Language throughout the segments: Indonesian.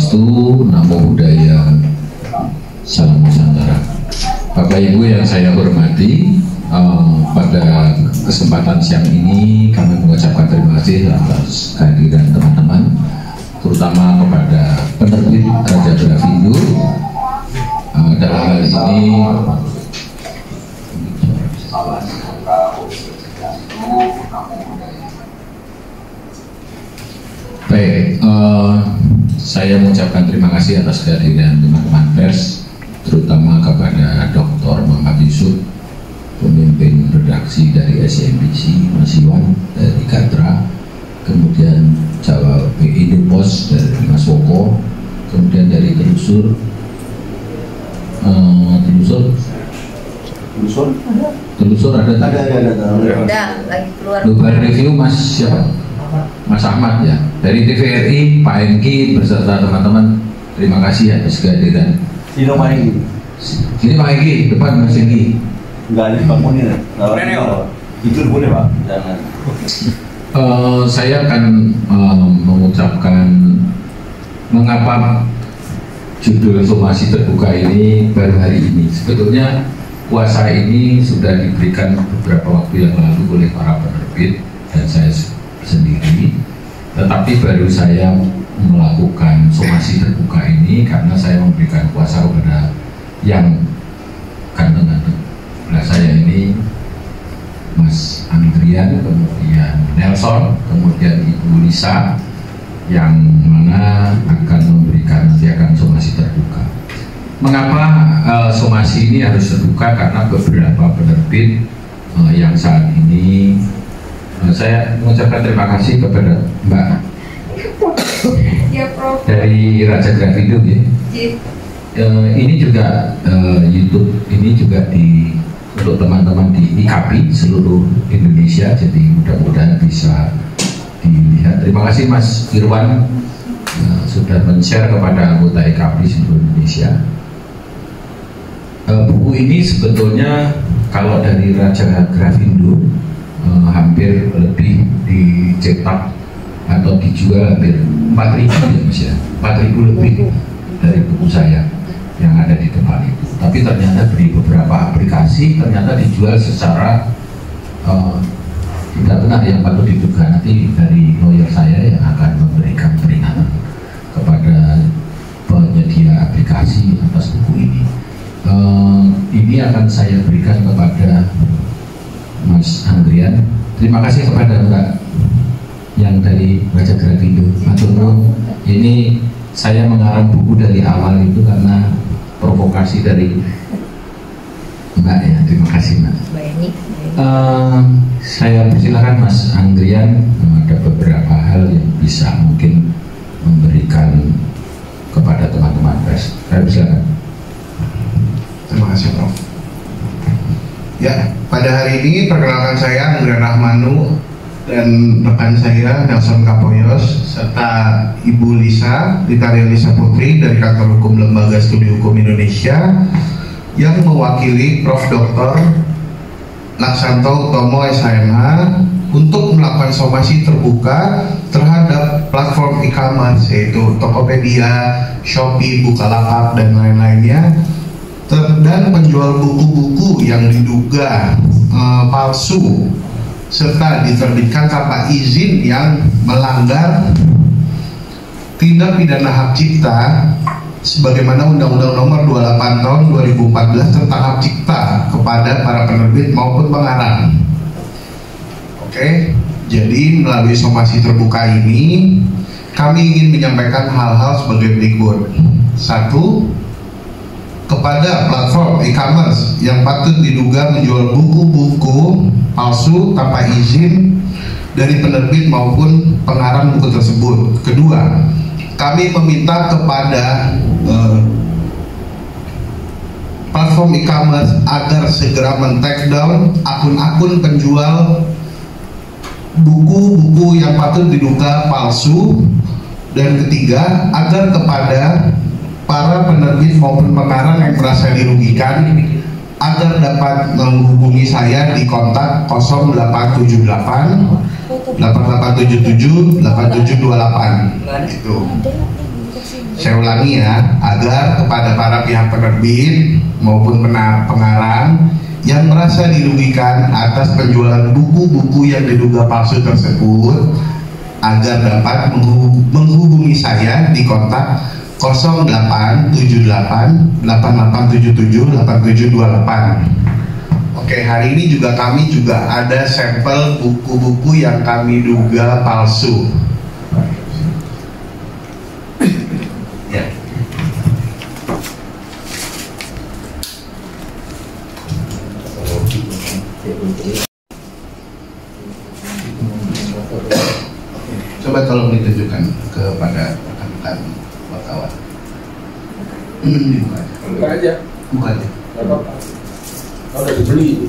Swastiastu, Namo Buddhaya, Salam Nusantara. Bapak Ibu yang saya hormati, pada kesempatan siang ini kami mengucapkan terima kasih atas kehadiran teman-teman, terutama kepada penerbit Raja Grafindo. Dalam hal ini baik, saya mengucapkan terima kasih atas kehadiran teman-teman pers, terutama kepada Dr. Muhammad Yusuf, pemimpin redaksi dari SMBC, Mas Iwan dari Gatra, kemudian Jawa Indopos dari Mas Woko, kemudian dari Telusur ada lagi keluar. Global Review Mas siapa? Mas Ahmad ya, dari TVRI Pak Engki beserta teman-teman, terima kasih atas kehadiran. Sini Pak Engki. Sini Pak Engki, depan Mas Engki. Enggak ada Pak Munir. Itu boleh Pak, jangan. Saya akan mengucapkan mengapa judul somasi terbuka ini baru hari ini. Sebetulnya kuasa ini sudah diberikan beberapa waktu yang lalu oleh para penerbit dan saya sendiri, tetapi baru saya melakukan somasi terbuka ini karena saya memberikan kuasa kepada yang ganteng-ganteng. Nah, saya ini Mas Andrian, kemudian Nelson, kemudian Ibu Lisa, yang mana akan memberikan, nanti akan somasi terbuka. Mengapa somasi ini harus terbuka? Karena beberapa penerbit yang saat ini saya mengucapkan terima kasih kepada Mbak dari Raja Grafindo ya. Ini juga YouTube ini juga untuk teman-teman di IKAPI seluruh Indonesia, jadi mudah-mudahan bisa dilihat. Terima kasih Mas Irwan sudah men-share kepada anggota IKAPI seluruh Indonesia. Buku ini sebetulnya kalau dari Raja Grafindo hampir lebih dicetak atau dijual hampir 4.000 ya Mas ya, 4.000 lebih dari buku saya yang ada di depan itu. Tapi ternyata dari beberapa aplikasi ternyata dijual secara tidak benar, yang patut diduga. Nanti dari lawyer saya yang akan memberikan peringatan kepada penyedia aplikasi atas buku ini. Ini akan saya berikan kepada Mas Andrian. Terima kasih kepada Mbak yang dari Raja Grafindo. Ini saya mengarang buku dari awal itu karena provokasi dari Mbak ya. Terima kasih Mbak. Saya persilakan Mas Andrian, ada beberapa hal yang bisa mungkin memberikan kepada teman-teman pers. Saya persilakan. Terima kasih Prof. Ya, pada hari ini perkenalkan saya Andrian Rahmanu dan rekan saya Nelson Kapoyos serta Ibu Lisa, Ritaria Lisa Putri dari Kantor Hukum Lembaga Studi Hukum Indonesia yang mewakili Prof. Dr. Laksanto Utomo SHMH untuk melakukan somasi terbuka terhadap platform e-commerce yaitu Tokopedia, Shopee, Bukalapak dan lain-lainnya, dan penjual buku-buku yang diduga palsu serta diterbitkan tanpa izin yang melanggar tindak pidana hak cipta sebagaimana Undang-Undang Nomor 28 Tahun 2014 tentang hak cipta kepada para penerbit maupun pengarang. Oke, jadi melalui somasi terbuka ini kami ingin menyampaikan hal-hal sebagai berikut. 1. Kepada platform e-commerce yang patut diduga menjual buku-buku palsu tanpa izin dari penerbit maupun pengarang buku tersebut. Kedua, kami meminta kepada platform e-commerce agar segera men-take down akun-akun penjual buku-buku yang patut diduga palsu. Dan ketiga, agar kepada para penerbit maupun pengarang yang merasa dirugikan agar dapat menghubungi saya di kontak 0878 8877 8728 itu. Saya ulangi ya, agar kepada para pihak penerbit maupun pengarang yang merasa dirugikan atas penjualan buku-buku yang diduga palsu tersebut, agar dapat menghubungi saya di kontak 0878 8877 8728. Oke, hari ini juga kami ada sampel buku-buku yang kami duga palsu. Ya. Coba tolong ditunjukkan kepada rekan-rekan wartawan. Buka aja. Buka aja. Gak apa-apa. Kalau udah dibeli.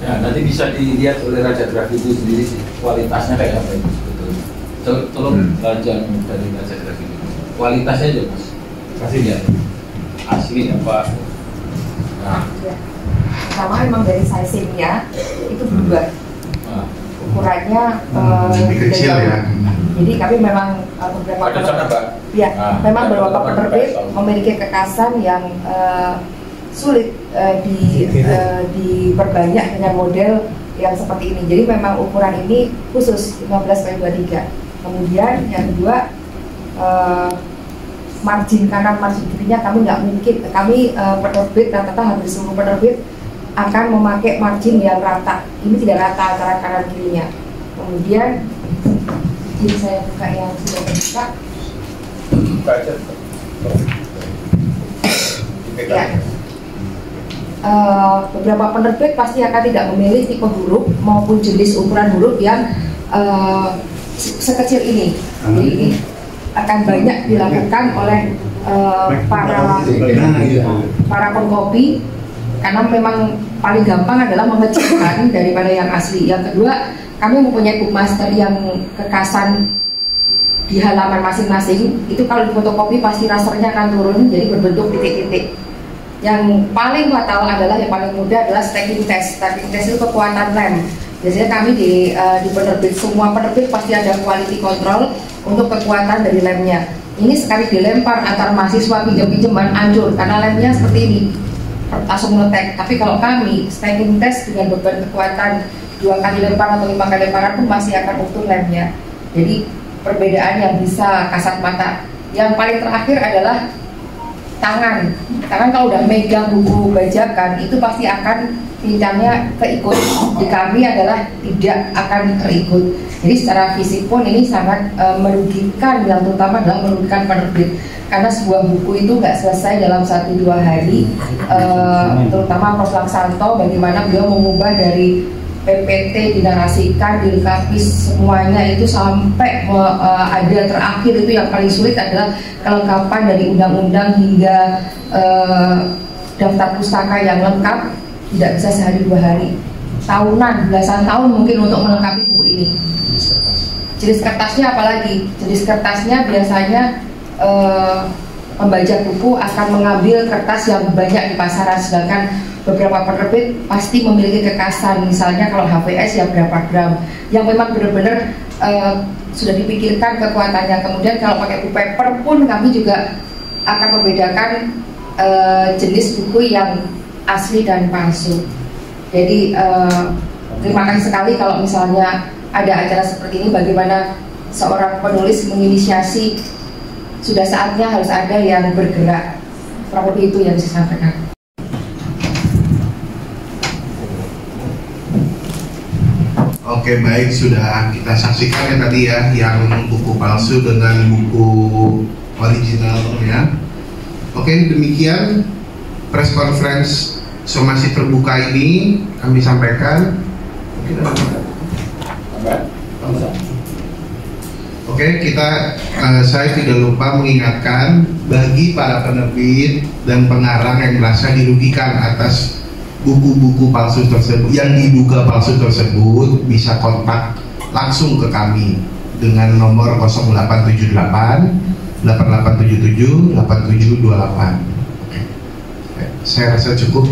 Ya, nanti bisa dilihat oleh Raja Grafik itu sendiri sih, kualitasnya kayak apa itu sebetulnya. Tolong lanjut dari Raja Grafik itu. Kualitasnya aja mas, kasih lihat asli apa. Nah, Ya. Pertama memang dari sizingnya itu berubah. Ukurannya Lebih kecil ya. Jadi kami memang beberapa Ada sana Mbak. ya, Nah, memang beberapa teman-teman penerbit tahu. memiliki kekasan yang sulit diperbanyak dengan model yang seperti ini. Jadi memang ukuran ini khusus 15x23. Kemudian yang kedua margin kanan margin kirinya kami nggak mungkin, kami penerbit rata-rata hampir seluruh penerbit akan memakai margin yang rata. Ini tidak rata antara kanan kirinya. Kemudian ini saya buka yang sudah terbuka. Buka aja. Ya. Beberapa penerbit pasti akan tidak memilih tipe huruf maupun jenis ukuran huruf yang sekecil ini. Jadi ini akan banyak dilakukan oleh para pengkopi, karena memang paling gampang adalah memecahkan daripada yang asli. Yang kedua, kami mempunyai bookmaster yang kekasan di halaman masing-masing. Itu kalau difotokopi pasti rasternya akan turun, jadi berbentuk titik-titik. Yang paling fatal adalah, yang paling mudah adalah stacking test. Stacking test itu kekuatan lem. Biasanya kami di penerbit, semua penerbit pasti ada quality control untuk kekuatan dari lemnya. Ini sekali dilempar antar mahasiswa pinjam-pinjaman hancur karena lemnya seperti ini, langsung meletek. Tapi kalau kami stacking test dengan beban kekuatan 2 kali lempar atau 5 kali lemparan pun masih akan utuh lemnya. Jadi perbedaan yang bisa kasat mata. Yang paling terakhir adalah tangan kalau udah megang buku bajakan itu pasti akan pincangnya keikut. Di kami adalah tidak akan terikut. Jadi secara fisik pun ini sangat merugikan, yang terutama adalah merugikan penerbit, karena sebuah buku itu nggak selesai dalam 1-2 hari. Terutama Prof. Laksanto, bagaimana beliau mengubah dari PPT dinarasikan, dilengkapi semuanya itu sampai ada terakhir itu yang paling sulit adalah kelengkapan dari undang-undang hingga daftar pustaka yang lengkap. Tidak bisa sehari 2 hari, tahunan, belasan tahun mungkin untuk melengkapi buku ini. Jenis kertasnya apalagi? Jenis kertasnya biasanya pembaca buku akan mengambil kertas yang banyak di pasaran, sedangkan beberapa penerbit pasti memiliki kekasan. Misalnya kalau HVS ya berapa gram, yang memang benar-benar sudah dipikirkan kekuatannya. Kemudian kalau pakai buku paper pun kami juga akan membedakan jenis buku yang asli dan palsu. Jadi terima kasih sekali kalau misalnya ada acara seperti ini, bagaimana seorang penulis menginisiasi, sudah saatnya harus ada yang bergerak. Kurang lebih itu yang saya sampaikan. Oke, baik, sudah kita saksikan ya tadi ya, yang buku palsu dengan buku originalnya. Oke, demikian press conference somasi terbuka ini kami sampaikan. Oke, Oke, saya tidak lupa mengingatkan bagi para penerbit dan pengarang yang merasa dirugikan atas buku-buku palsu tersebut, yang diduga palsu tersebut, bisa kontak langsung ke kami dengan nomor 0878 8877 8728. Saya rasa cukup.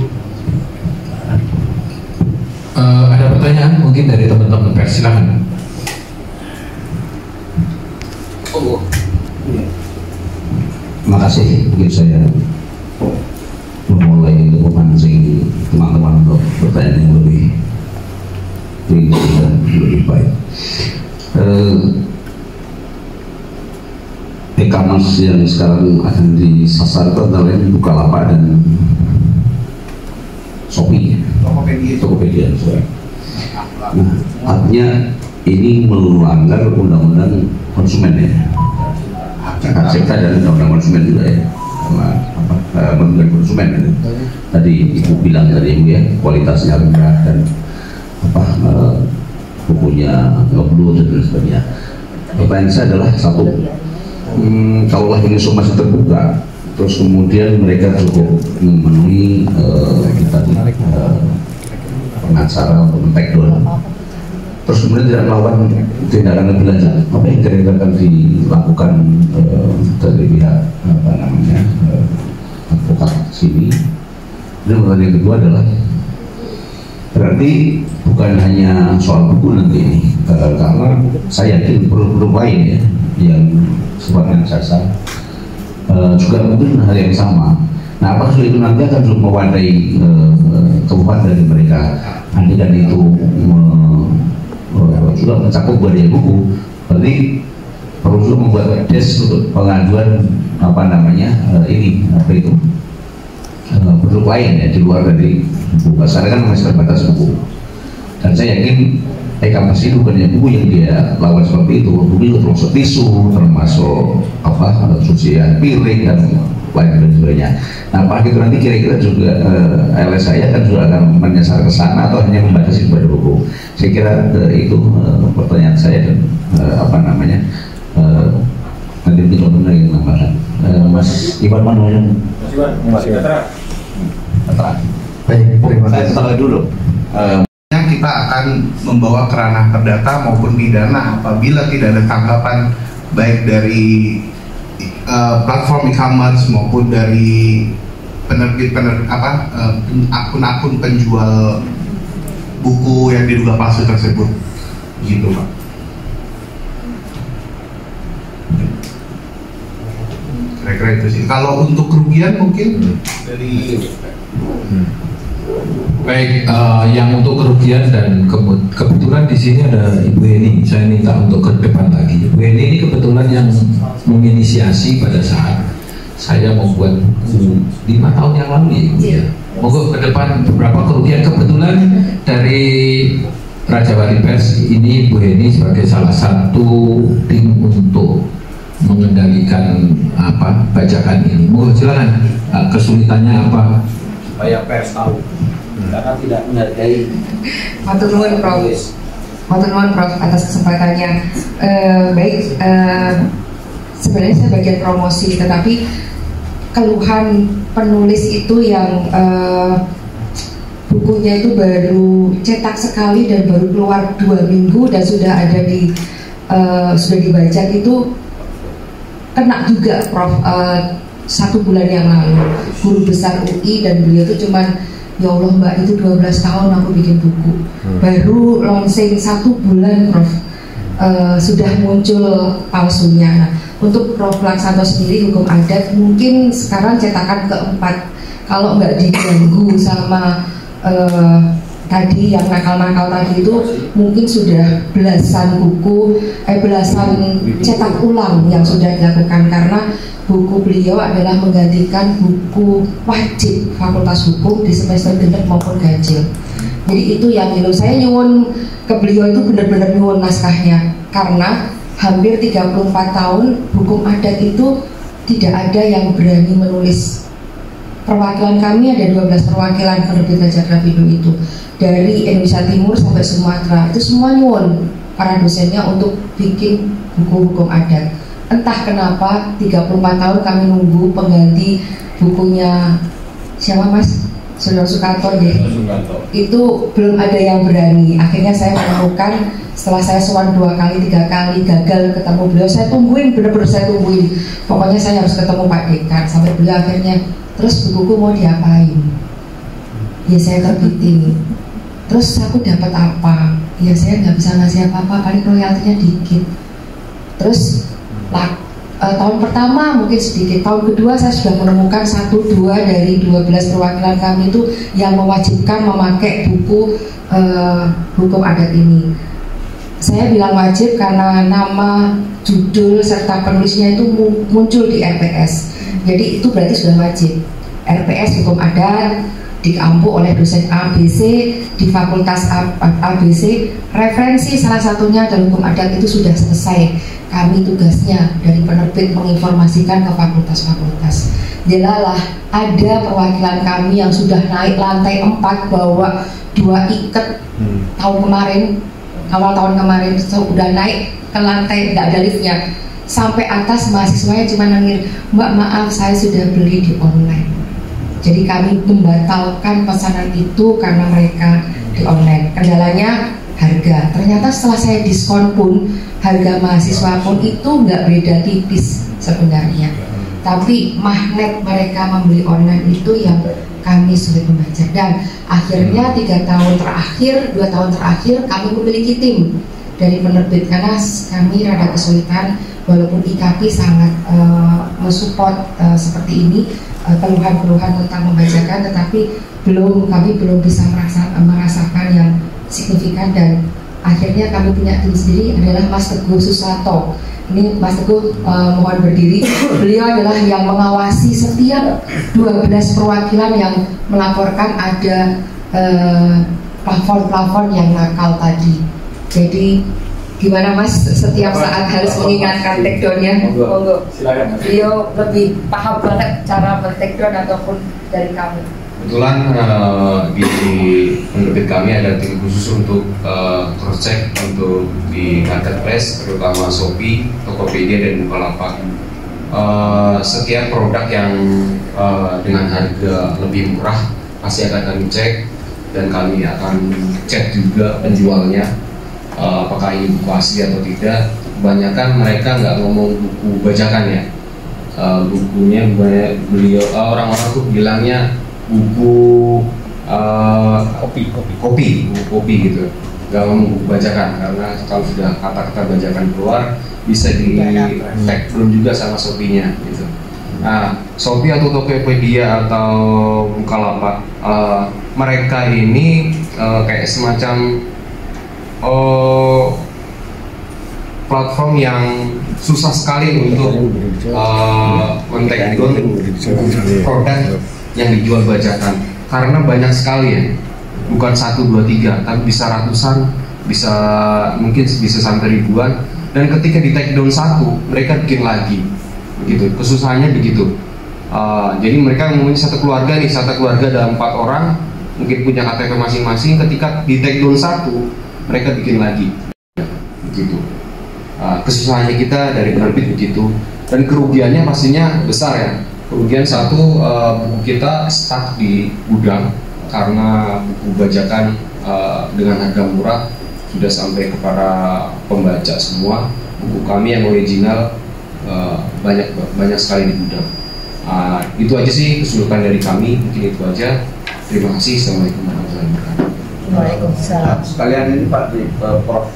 Ada pertanyaan mungkin dari teman-teman pers, silakan. Terima kasih. Mungkin saya memulai untuk memancing teman-teman untuk pertanyaan yang lebih tinggi dan lebih baik. E-commerce yang sekarang akan disasar itu antara lain Bukalapak dan Shopee, Tokopedia. Nah, artinya ini melanggar undang-undang konsumen ya, hak cipta dan undang-undang konsumen juga ya, melanggar konsumen ya. Tadi ibu bilang tadi ya, kualitasnya rendah dan bukunya ngeblu dan sebagainya. Pertanyaan saya adalah satu, kalau ini masih terbuka, terus kemudian mereka cukup memenuhi tadi pengacara untuk men-take down, terus kemudian tidak melakukan tindakan lebih lanjut, apa yang kira-kira akan dilakukan dari pihak advokat sini? Dan pertanyaan yang kedua adalah, berarti bukan hanya soal buku nanti ini, karena saya yakin produk lain ya yang sifatnya jasa juga mungkin hal yang sama. Nah, apakah itu nanti akan juga mewadai kebutuhan dari mereka? Nanti kan itu juga mencakup budaya buku, berarti perlu juga membuat desk untuk pengaduan produk lain ya di luar dari buku. Karena kan masih terbatas buku, dan saya yakin e-commerce itu bukan hanya buku yang dia lawan seperti itu, buku itu termasuk tisu, termasuk cucian piring dan lain sebagainya. Nah, apakah itu nanti kira-kira juga LSI kan juga akan menyasar ke sana atau hanya membatasi kepada buku? Saya kira itu pertanyaan saya, dan nanti kita benar yang nambahkan. Mas Iwan mana yang? Mas Iwan. Baik, terima kasih. Saya dulu. Kita akan membawa ke ranah perdata maupun pidana apabila tidak ada tanggapan baik dari platform e-commerce maupun dari akun-akun penjual buku yang diduga palsu tersebut, gitu Pak. Kira-kira itu sih. Kalau untuk kerugian mungkin dari Baik, yang untuk kerugian dan kebetulan di sini ada Ibu Eni. Saya minta untuk ke depan lagi. Ibu Eni ini kebetulan yang menginisiasi pada saat saya membuat buku 5 tahun yang lalu ya Ibu ya. Monggo ke depan beberapa kerugian. Kebetulan dari Raja Wali Pers ini Ibu Eni sebagai salah satu tim untuk mengendalikan bajakan ini. Monggo silakan, kesulitannya apa? Supaya pers tahu, karena tidak menghargai. Matur nuwun Prof atas kesempatannya. Sebenarnya saya bagian promosi, tetapi keluhan penulis itu yang bukunya itu baru cetak sekali dan baru keluar 2 minggu dan sudah ada sudah dibaca, itu kena juga Prof. 1 bulan yang lalu, guru besar UI, dan beliau itu cuman, ya Allah Mbak, itu 12 tahun aku bikin buku, baru launching 1 bulan Prof, sudah muncul palsunya. Nah, untuk Prof Laksanto sendiri, hukum adat mungkin sekarang cetakan keempat, kalau nggak diganggu sama tadi yang nakal-nakal tadi itu, mungkin sudah belasan cetak ulang yang sudah dilakukan, karena buku beliau adalah menggantikan buku wajib Fakultas Hukum di semester genep maupun ganjil. Jadi itu yang saya nyuwun ke beliau itu benar-benar nyuwun naskahnya, karena hampir 34 tahun hukum adat itu tidak ada yang berani menulis. Perwakilan kami ada 12 perwakilan penerbit Raja Grafindo itu, dari Indonesia Timur sampai Sumatera, itu semua nyuwun para dosennya untuk bikin buku hukum adat. Entah kenapa 34 tahun kami nunggu pengganti bukunya siapa Mas? Saudara Sukanto deh. Itu belum ada yang berani. Akhirnya saya menemukan setelah saya sowan 2 kali 3 kali gagal ketemu beliau, saya tungguin, bener-bener saya tungguin. Pokoknya saya harus ketemu Pak Dekan sampai beliau akhirnya, terus bukuku mau diapain? Ya saya terbitin. Terus aku dapat apa? Ya saya nggak bisa ngasih apa-apa, paling royaltinya dikit. Terus tahun pertama mungkin sedikit, tahun kedua saya sudah menemukan 1-2 dari 12 perwakilan kami itu yang mewajibkan memakai buku hukum adat ini. Saya bilang wajib karena nama, judul, serta penulisnya itu muncul di RPS. Jadi itu berarti sudah wajib. RPS hukum adat diampu oleh dosen ABC di fakultas ABC. Referensi salah satunya adalah hukum adat itu sudah selesai. Kami tugasnya dari penerbit menginformasikan ke fakultas-fakultas. Delalah ada perwakilan kami yang sudah naik lantai 4 bawa 2 iket tahun kemarin, awal tahun kemarin sudah naik ke lantai, tidak ada liftnya, sampai atas mahasiswanya cuma nangir, Mbak maaf saya sudah beli di online. Jadi kami membatalkan pesanan itu karena mereka di online. Kendalanya harga. Ternyata setelah saya diskon pun harga mahasiswa pun itu nggak beda tipis sebenarnya. Tapi magnet mereka membeli online itu yang kami sulit membaca. Dan akhirnya 3 tahun terakhir, 2 tahun terakhir kami memiliki tim dari penerbit karena kami rada kesulitan. Walaupun IKP sangat mensupport seperti ini, keluhan-keluhan tentang membacakan, tetapi kami belum bisa merasakan yang signifikan. Dan akhirnya kami punya tim sendiri adalah Mas Teguh Susanto. Ini Mas Teguh mohon berdiri. Beliau adalah yang mengawasi setiap 12 perwakilan yang melaporkan ada plafon-plafon yang nakal tadi. Jadi gimana Mas setiap saat harus mengingatkan take down-nya? Monggo. Silakan. Beliau lebih paham banget cara men-take down ataupun dari kami. Kebetulan di penerbit kami ada tim khusus untuk cross check untuk di marketplace, terutama Shopee, Tokopedia dan Bukalapak. Setiap produk yang dengan harga lebih murah pasti akan kami cek, dan kami akan cek juga penjualnya apakah ini buku asli atau tidak. Kebanyakan mereka nggak ngomong buku bajakan ya, bukunya beliau orang-orang tuh bilangnya buku kopi gitu, nggak ngomong buku bajakan, karena kalau sudah kata-kata bajakan keluar bisa di tag belum juga sama Shopee-nya gitu. Nah, Shopee atau Tokopedia atau Bukalapak, mereka ini kayak semacam platform yang susah sekali untuk men-take down produk yang dijual bajakan, karena banyak sekali ya, bukan 1, 2, 3, tapi bisa ratusan, mungkin bisa sampai ribuan. Dan ketika di take down 1, mereka bikin lagi, begitu. Kesusahannya begitu. Jadi mereka ngomongin satu keluarga ada 4 orang, mungkin punya KTP masing-masing. Ketika di take down 1, mereka bikin lagi, begitu. Kesusahannya kita dari penerbit begitu, dan kerugiannya pastinya besar ya. Kemudian satu, buku kita stuck di gudang karena buku bajakan dengan harga murah sudah sampai kepada pembaca semua. Buku kami yang original banyak sekali di gudang. Itu aja sih kesulitan dari kami, mungkin itu aja. Terima kasih. Assalamualaikum warahmatullahi wabarakatuh. Waalaikumsalam. Sekalian ini Pak Prof,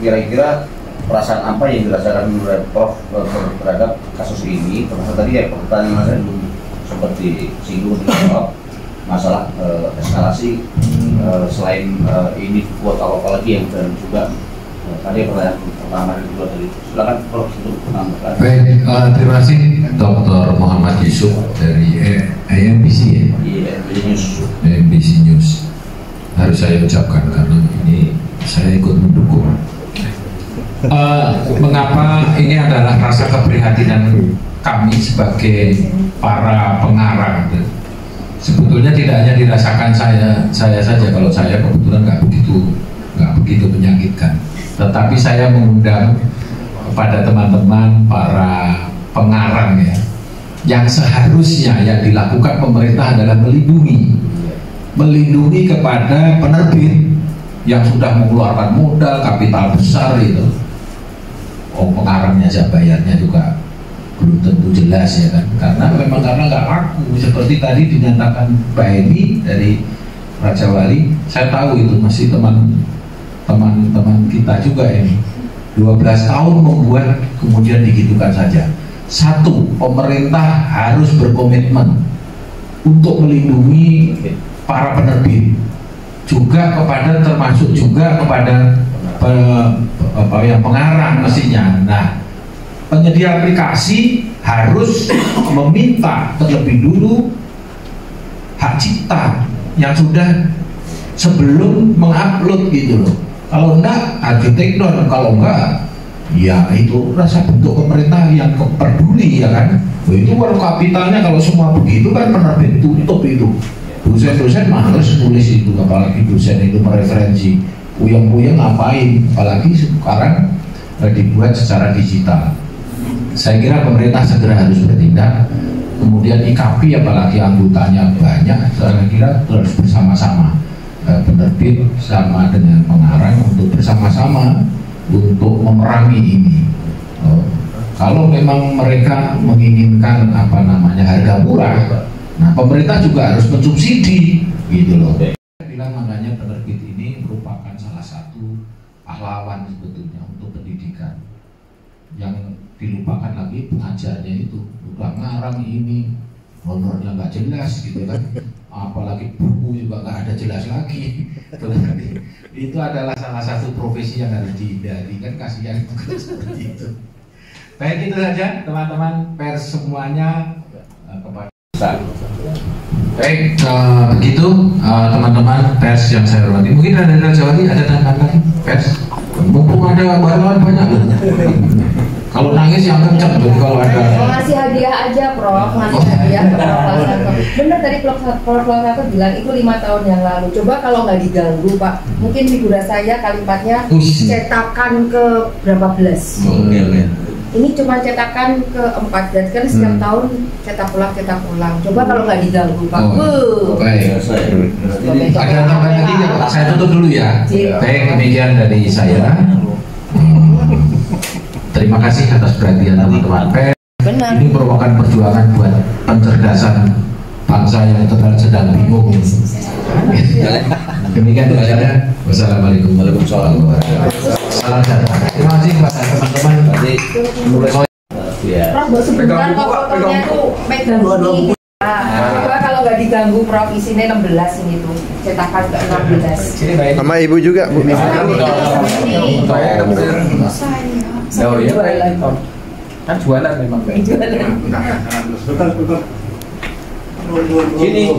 kira-kira perasaan apa yang dirasakan oleh Prof terhadap kasus ini? Termasuk tadi ya pertanyaan Mas belum sempat disinggung soal masalah eskalasi, selain ini buat apa lagi yang dan juga tadi pertanyaan pertama dan kedua tadi. Silakan Prof untuk menambahkan. Baik, terima kasih Dr. Muhammad Yusuf dari AMBC ya. AMBC News. Harus saya ucapkan karena ini saya ikut mendukung. Mengapa ini adalah rasa keprihatinan kami sebagai para pengarang. Sebetulnya tidak hanya dirasakan saya saja, kalau saya kebetulan nggak begitu menyakitkan. Tetapi saya mengundang kepada teman-teman para pengarang ya, yang seharusnya yang dilakukan pemerintah adalah melindungi kepada penerbit yang sudah mengeluarkan modal kapital besar itu. Oh, pengarangnya aja bayarnya juga belum tentu jelas ya kan, karena nggak laku seperti tadi dinyatakan Mbak Eni dari Raja Wali. Saya tahu itu masih teman-teman kita juga ini 12 tahun membuat kemudian digitukan saja. Satu, pemerintah harus berkomitmen untuk melindungi para penerbit, juga kepada termasuk juga kepada pengarang mestinya. Nah, penyedia aplikasi harus meminta terlebih dulu hak cipta yang sudah sebelum mengupload gitu loh. Kalau enggak, harus di take down. Kalau enggak, ya itu rasa bentuk pemerintah yang peduli ya kan. Itu kalau kapitalnya kalau semua begitu kan penerbit tutup itu. Dosen-dosen harus nulis itu, apalagi dosen itu mereferensi. Puyeng-puyeng ngapain? Apalagi sekarang dibuat secara digital. Saya kira pemerintah segera harus bertindak. Kemudian IKP apalagi anggotanya banyak, saya kira harus bersama-sama, penerbit sama dengan pengarang untuk bersama-sama untuk memerangi ini. Kalau memang mereka menginginkan harga murah, nah pemerintah juga harus mensubsidi gitu loh. Saya bilang makanya penerbit ini merupakan salah satu pahlawan sebetulnya untuk pendidikan. Yang dilupakan lagi pengajarnya itu, udah ngarang ini honornya nggak jelas gitu kan, apalagi buku juga nggak ada jelas lagi. Itu adalah salah satu profesi yang harus dihindari kan, kasihan seperti itu. Baik, itu saja teman-teman pers semuanya kepada baik, begitu teman-teman pers yang saya hormati. Mungkin ada Raja Wali, ada tambahan lagi pers, mumpung ada wartawan banyak. Kalau nangis yang kencang, kalau ada ngasih hadiah aja, Prof. Ngasih hadiah ke Prof. Lasanto. Benar tadi Prof. Lasanto bilang itu 5 tahun yang lalu. Coba kalau nggak diganggu, Pak, mungkin figura saya kalimatnya cetakan ke berapa belas. Ini cuma cetakan ke-4, berarti kan setiap tahun cetak pulang. Coba kalau nggak diganggu, Pak. Baik. Ada tambahan lagi nggak, Pak? Saya tutup dulu ya. Baik, demikian dari saya. Terima kasih atas perhatian teman-teman pers. Ini merupakan perjuangan buat pencerdasan bangsa yang sedang bingung. Demikian dari saya. Wassalamualaikum warahmatullahi wabarakatuh. Salam sejahtera. Terima kasih kepada teman-teman. Prof, sebentar kok fotonya tuh megang ini. Coba kalau nggak diganggu, Prof, isinya 16 ini tuh, cetakan ke 16. Sama ibu juga, Bu. Oh iya, kan jualan memang. Gini.